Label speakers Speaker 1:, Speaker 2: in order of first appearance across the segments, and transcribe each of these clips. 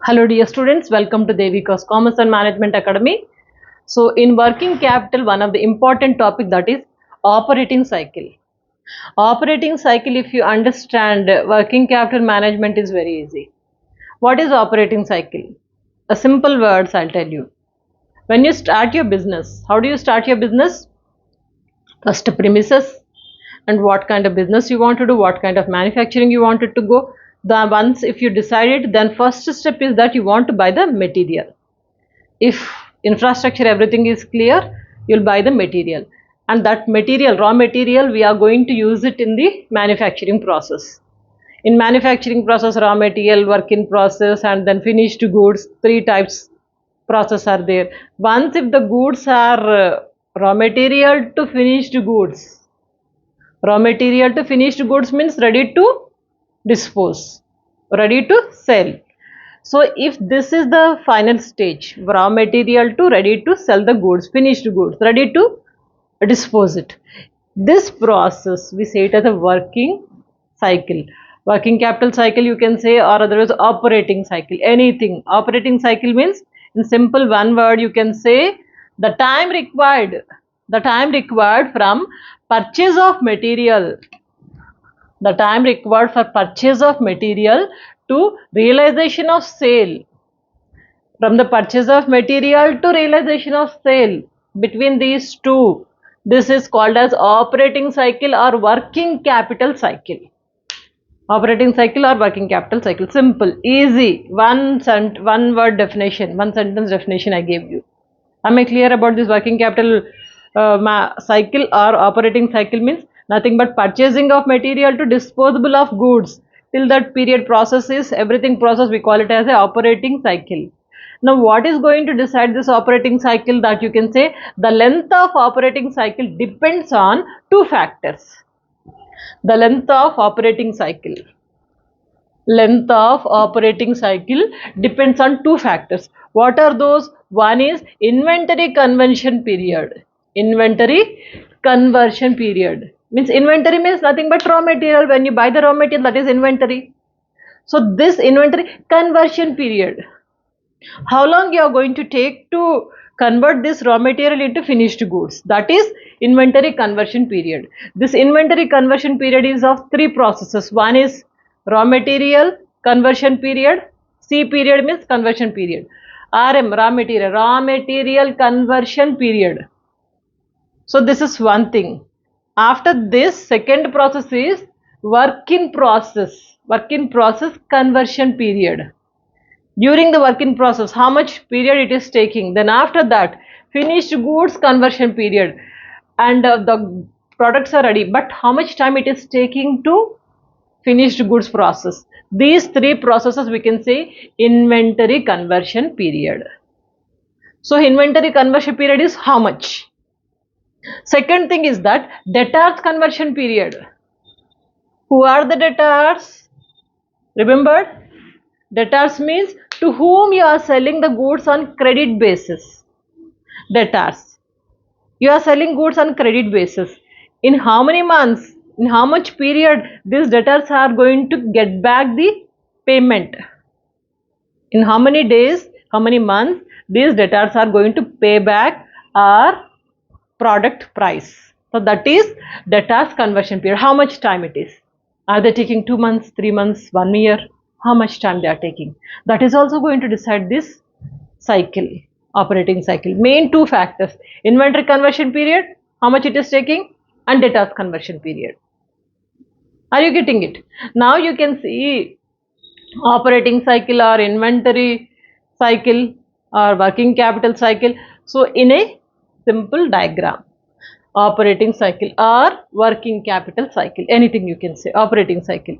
Speaker 1: Hello dear students, welcome to Devika's Commerce and Management Academy. So in working capital, one of the important topic that is operating cycle. Operating cycle, if you understand working capital management is very easy. What is operating cycle? A simple words I'll tell you. When you start your business, how do you start your business? First premises and what kind of business you want to do, what kind of manufacturing you wanted to go. Once if you decided, then first step is that you want to buy the material. If infrastructure everything is clear, you'll buy the material, and that material, raw material, we are going to use it in the manufacturing process. In manufacturing process, raw material, work in process, and then finished goods, three types process are there. Once if the goods are raw material to finished goods, raw material to finished goods means ready to dispose, ready to sell. So if this is the final stage, raw material to ready to sell the goods, finished goods, ready to dispose it. This process we say it as a working cycle. Working capital cycle you can say, or otherwise operating cycle, anything. Operating cycle means in simple one word you can say the time required from purchase of material, the time required for purchase of material to realization of sale. From the purchase of material to realization of sale, between these two, this is called as operating cycle or working capital cycle. Operating cycle or working capital cycle. Simple, easy, one word definition, one sentence definition I gave you. Am I clear about this working capital cycle or operating cycle? Means nothing but purchasing of material to disposable of goods. Till that period process is everything process, we call it as a operating cycle. Now what is going to decide this operating cycle? That you can say the length of operating cycle depends on two factors. The length of operating cycle. Length of operating cycle depends on two factors. What are those? One is inventory conversion period. Inventory conversion period means inventory means nothing but raw material. When you buy the raw material, that is inventory. So this inventory conversion period, how long you are going to take to convert this raw material into finished goods, that is inventory conversion period. This inventory conversion period is of three processes. One is raw material conversion period, C period means conversion period, RM raw material conversion period. So this is one thing. After this, second process is work in process conversion period. During the work in process, how much period it is taking. Then after that, finished goods conversion period, and the products are ready, but how much time it is taking to finished goods process. These three processes we can say inventory conversion period. So inventory conversion period is how much? Second thing is that debtors conversion period. Who are the debtors? Remember, debtors means to whom you are selling the goods on credit basis. Debtors. You are selling goods on credit basis. In how many months, in how much period these debtors are going to get back the payment? In how many days, how many months these debtors are going to pay back our product price. So that is debtors conversion period. How much time it is? Are they taking 2 months, 3 months, 1 year? How much time they are taking? That is also going to decide this cycle, operating cycle. Main two factors: inventory conversion period, how much it is taking, and debtors conversion period. Are you getting it? Now you can see operating cycle or inventory cycle or working capital cycle. So in a simple diagram, operating cycle or working capital cycle, anything you can say, operating cycle.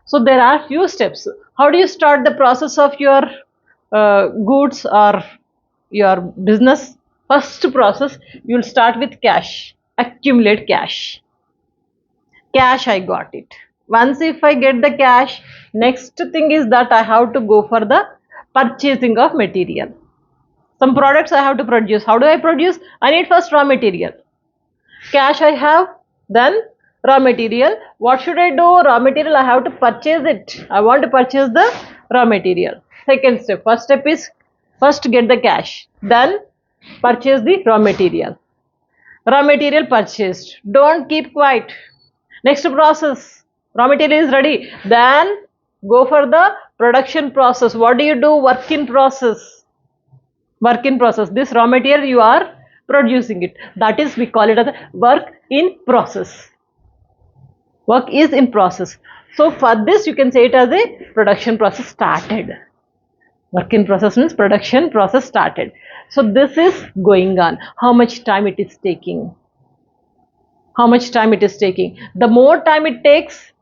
Speaker 1: So there are few steps. How do you start the process of your goods or your business? First process, you will start with cash, accumulate cash. Cash, I got it. Once if I get the cash, next thing is that I have to go for the purchasing of material. Some products I have to produce. How do I produce? I need first raw material. Cash I have, then raw material. What should I do? Raw material I have to purchase it. I want to purchase the raw material. second step. First step is first get the cash, then purchase the raw material. Raw material purchased. Don't keep quiet. Next process. Raw material is ready. Then go for the production process. What do you do? Work in process. Work in process. This raw material you are producing it. That is, we call it as work in process. Work is in process. So for this you can say it as a production process started. Work in process means production process started. So this is going on. How much time it is taking? How much time it is taking? The more time it takes,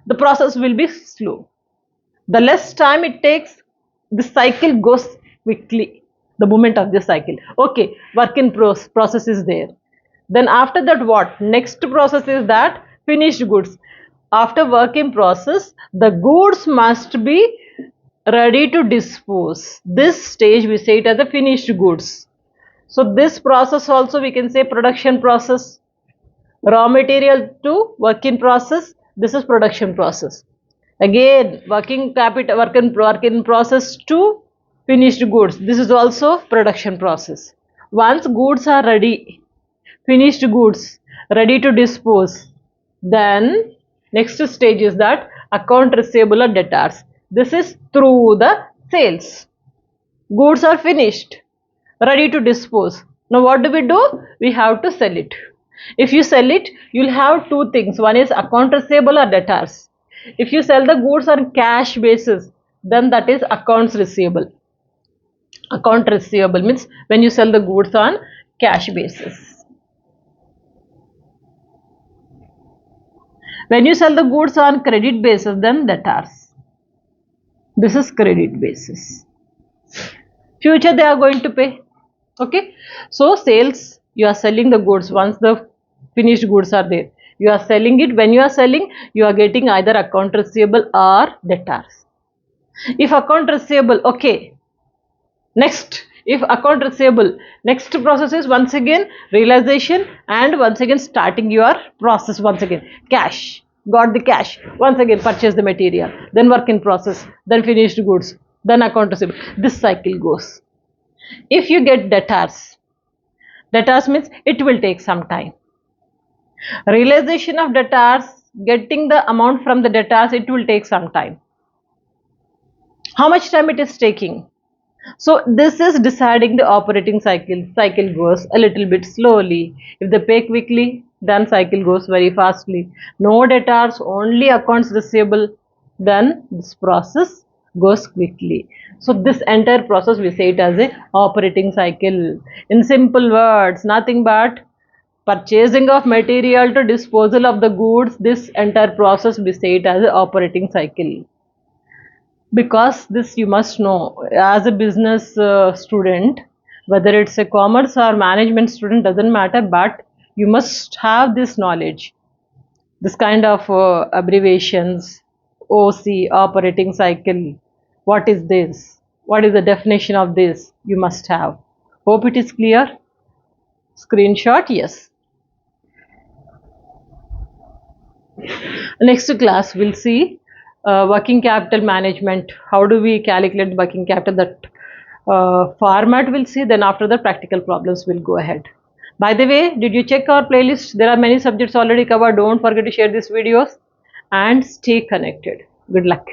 Speaker 1: the process will be slow. The less time it takes, the cycle goes quickly. The movement of the cycle. Okay, work in process is there. Then after that what? Next process is that finished goods. After work in process, the goods must be ready to dispose. This stage we say it as a finished goods. So this process also we can say production process. Raw material to work in process, this is production process. Again working capital, work in process to finished goods, this is also production process. Once goods are ready, finished goods ready to dispose, then next stage is that account receivable or debtors. This is through the sales. Goods are finished, ready to dispose. Now what do? We have to sell it. If you sell it, you'll have two things. One is account receivable or debtors. If you sell the goods on cash basis, then that is accounts receivable. Account receivable means when you sell the goods on cash basis. When you sell the goods on credit basis, then debtors. This is credit basis. Future they are going to pay. Okay. So sales, you are selling the goods once the finished goods are there. You are selling it. When you are selling, you are getting either account receivable or debtors. If account receivable, okay. Next, if account receivable, next process is once again realization and once again starting your process once again. Cash, got the cash, once again purchase the material, then work in process, then finished goods, then account receivable. This cycle goes. If you get debtors, debtors means it will take some time. Realization of debtors, getting the amount from the debtors, it will take some time. How much time it is taking? So this is deciding the operating cycle. Cycle goes a little bit slowly. If they pay quickly, then cycle goes very fastly. No debtors, only accounts receivable, then this process goes quickly. So this entire process we say it as a operating cycle. In simple words, nothing but purchasing of material to disposal of the goods. This entire process we say it as a operating cycle. Because this you must know as a business student, whether it's a commerce or management student, doesn't matter, but you must have this knowledge, this kind of abbreviations, OC, operating cycle. What is this? What is the definition of this? You must have. Hope it is clear. Screenshot, yes. Next class we'll see working capital management. How do we calculate working capital? That format we'll see. Then after the practical problems we'll go ahead. By the way, did you check our playlist? There are many subjects already covered. Don't forget to share these videos and stay connected. Good luck.